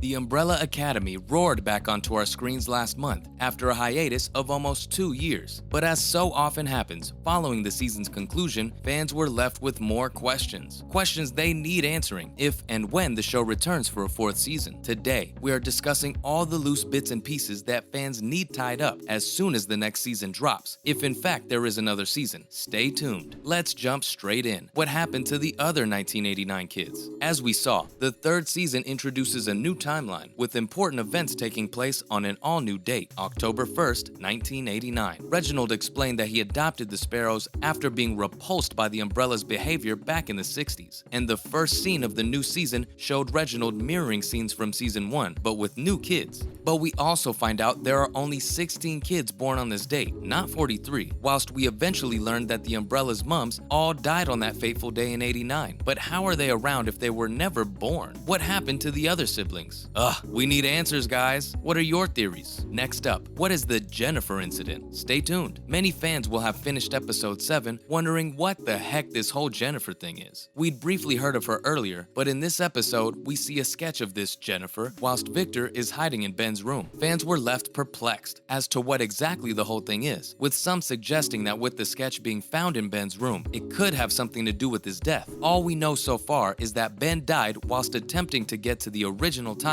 The Umbrella Academy roared back onto our screens last month after a hiatus of almost 2 years. But as so often happens, following the season's conclusion, fans were left with more questions. Questions they need answering if and when the show returns for a 4th season. Today, we are discussing all the loose bits and pieces that fans need tied up as soon as the next season drops, if in fact there is another season. Stay tuned. Let's jump straight in. What happened to the other 1989 kids? As we saw, the 3rd season introduces a new timeline, with important events taking place on an all-new date, October 1st, 1989. Reginald explained that he adopted the Sparrows after being repulsed by the Umbrella's behavior back in the 60s, and the first scene of the new season showed Reginald mirroring scenes from season 1, but with new kids. But we also find out there are only 16 kids born on this date, not 43, whilst we eventually learned that the Umbrella's mums all died on that fateful day in 89. But how are they around if they were never born? What happened to the other siblings? We need answers, guys. What are your theories? Next up, what is the Jennifer incident? Stay tuned. Many fans will have finished episode 7 wondering what the heck this whole Jennifer thing is. We'd briefly heard of her earlier, but in this episode, we see a sketch of this Jennifer whilst Viktor is hiding in Ben's room. Fans were left perplexed as to what exactly the whole thing is, with some suggesting that with the sketch being found in Ben's room, it could have something to do with his death. All we know so far is that Ben died whilst attempting to get to the original timeline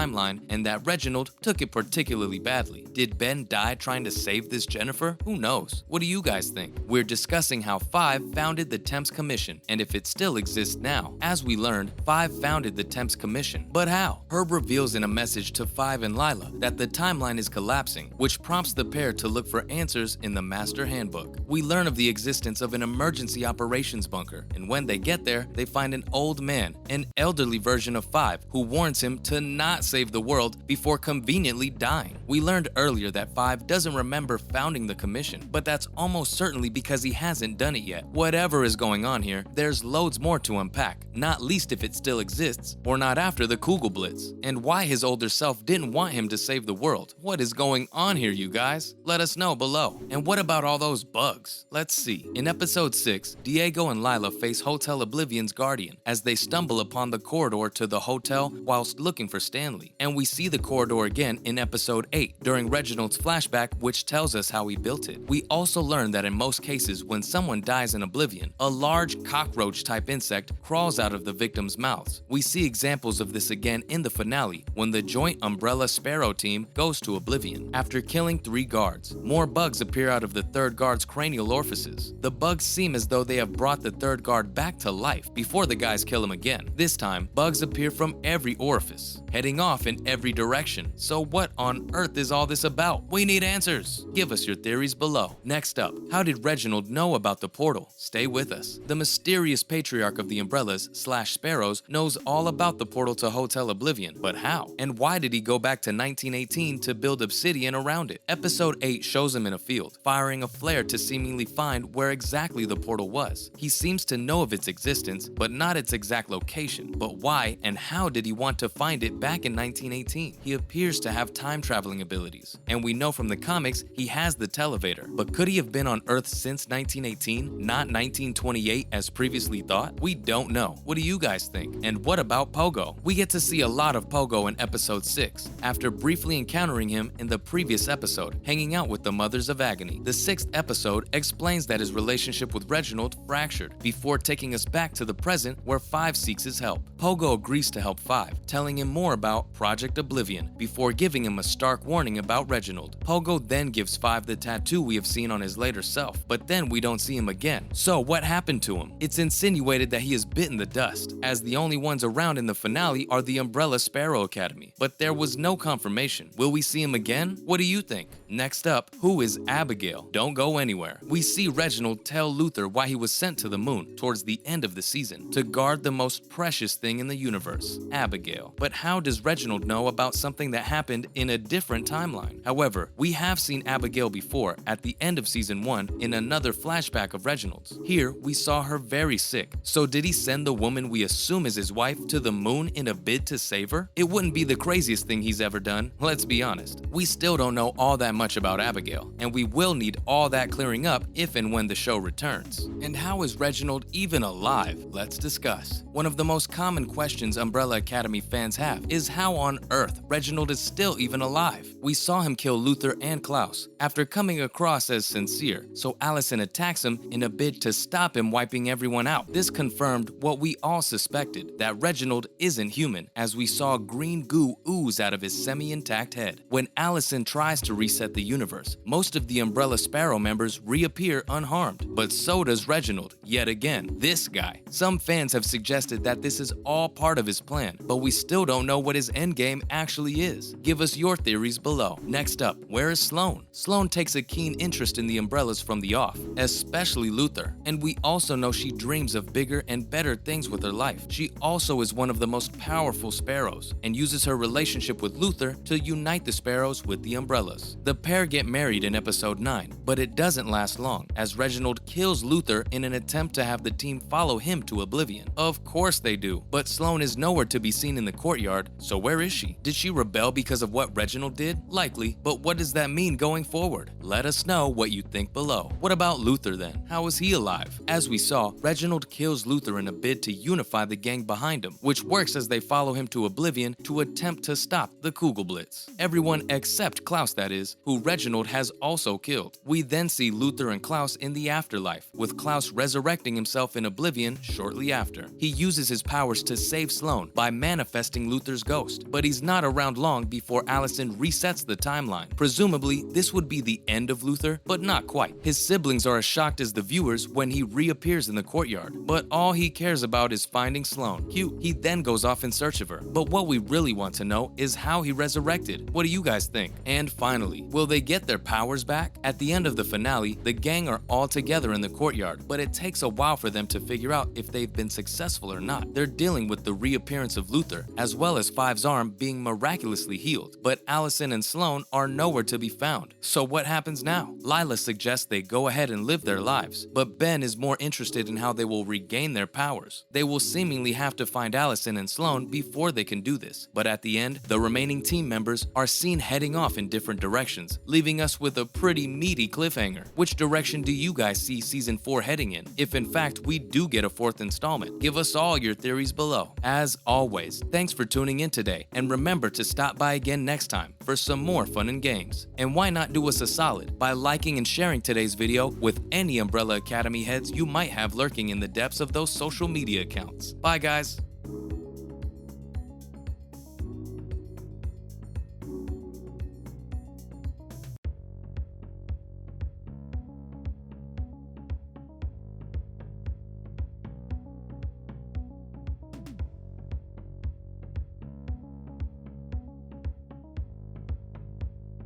and that Reginald took it particularly badly. Did Ben die trying to save this Jennifer? Who knows? What do you guys think? We're discussing how Five founded the Temps Commission and if it still exists now. As we learned, Five founded the Temps Commission. But how? Herb reveals in a message to Five and Lila that the timeline is collapsing, which prompts the pair to look for answers in the Master Handbook. We learn of the existence of an emergency operations bunker, and when they get there, they find an old man, an elderly version of Five, who warns him to not save the world before conveniently dying. We learned earlier that Five doesn't remember founding the commission, but that's almost certainly because he hasn't done it yet. Whatever is going on here, there's loads more to unpack, not least if it still exists, or not after the Kugelblitz, and why his older self didn't want him to save the world. What is going on here, you guys? Let us know below. And what about all those bugs? Let's see. In episode 6, Diego and Lila face Hotel Oblivion's guardian as they stumble upon the corridor to the hotel whilst looking for Stanley. And we see the corridor again in episode 8 during Reginald's flashback, which tells us how he built it. We also learn that in most cases when someone dies in Oblivion, a large cockroach-type insect crawls out of the victim's mouths. We see examples of this again in the finale when the joint Umbrella Sparrow team goes to Oblivion. After killing 3 guards, more bugs appear out of the 3rd guard's cranial orifices. The bugs seem as though they have brought the 3rd guard back to life before the guys kill him again. This time, bugs appear from every orifice, heading off in every direction. So what on earth is all this about? We need answers. Give us your theories below. Next up, how did Reginald know about the portal? Stay with us. The mysterious patriarch of the Umbrellas / Sparrows knows all about the portal to Hotel Oblivion, but how? And why did he go back to 1918 to build obsidian around it? Episode 8 shows him in a field, firing a flare to seemingly find where exactly the portal was. He seems to know of its existence, but not its exact location. But why and how did he want to find it back in 1918? He appears to have time-traveling abilities, and we know from the comics he has the televator. But could he have been on Earth since 1918, not 1928 as previously thought? We don't know. What do you guys think? And what about Pogo? We get to see a lot of Pogo in episode 6, after briefly encountering him in the previous episode, hanging out with the Mothers of Agony. The 6th episode explains that his relationship with Reginald fractured, before taking us back to the present where Five seeks his help. Pogo agrees to help Five, telling him more about Project Oblivion, before giving him a stark warning about Reginald. Pogo then gives Five the tattoo we have seen on his later self, but then we don't see him again. So what happened to him? It's insinuated that he has bitten the dust, as the only ones around in the finale are the Umbrella Sparrow Academy, but there was no confirmation. Will we see him again? What do you think? Next up, who is Abigail? Don't go anywhere. We see Reginald tell Luther why he was sent to the moon towards the end of the season, to guard the most precious thing in the universe, Abigail. But how does Reginald know about something that happened in a different timeline? However, we have seen Abigail before at the end of season 1 in another flashback of Reginald's. Here, we saw her very sick. So did he send the woman we assume is his wife to the moon in a bid to save her? It wouldn't be the craziest thing he's ever done, let's be honest. We still don't know all that much about Abigail, and we will need all that clearing up if and when the show returns. And how is Reginald even alive? Let's discuss. One of the most common questions Umbrella Academy fans have is how on earth Reginald is still even alive. We saw him kill Luther and Klaus after coming across as sincere, so Allison attacks him in a bid to stop him wiping everyone out. This confirmed what we all suspected, that Reginald isn't human, as we saw green goo ooze out of his semi-intact head. When Allison tries to reset the universe, most of the Umbrella Sparrow members reappear unharmed, but so does Reginald, yet again. This guy. Some fans have suggested that this is all part of his plan, but we still don't know what his endgame actually is. Give us your theories below. Next up, where is Sloane? Sloane takes a keen interest in the Umbrellas from the off, especially Luther, and we also know she dreams of bigger and better things with her life. She also is one of the most powerful Sparrows, and uses her relationship with Luther to unite the Sparrows with the Umbrellas. The pair get married in episode 9, but it doesn't last long, as Reginald kills Luther in an attempt to have the team follow him to oblivion. Of course they do, but Sloane is nowhere to be seen in the courtyard, so where is she? Did she rebel because of what Reginald did? Likely, but what does that mean going forward? Let us know what you think below. What about Luther then? How is he alive? As we saw, Reginald kills Luther in a bid to unify the gang behind him, which works as they follow him to oblivion to attempt to stop the Kugelblitz. Everyone except Klaus, that is, who Reginald has also killed. We then see Luther and Klaus in the afterlife, with Klaus resurrecting himself in oblivion shortly after. He uses his powers to save Sloane by manifesting Luther's ghost, but he's not around long before Allison resets the timeline. Presumably, this would be the end of Luther, but not quite. His siblings are as shocked as the viewers when he reappears in the courtyard, but all he cares about is finding Sloane. Cute. He then goes off in search of her, but what we really want to know is how he resurrected. What do you guys think? And finally, will they get their powers back? At the end of the finale, the gang are all together in the courtyard, but it takes a while for them to figure out if they've been successful or not. They're dealing with the reappearance of Luther, as well as Five's arm being miraculously healed, but Allison and Sloane are nowhere to be found. So what happens now? Lila suggests they go ahead and live their lives, but Ben is more interested in how they will regain their powers. They will seemingly have to find Allison and Sloane before they can do this, but at the end, the remaining team members are seen heading off in different directions, leaving us with a pretty meaty cliffhanger. Which direction do you guys see season 4 heading in, if in fact we do get a 4th installment? Give us all your theories below. As always, thanks for tuning in today, and remember to stop by again next time for some more fun and games. And why not do us a solid by liking and sharing today's video with any Umbrella Academy heads you might have lurking in the depths of those social media accounts. Bye guys!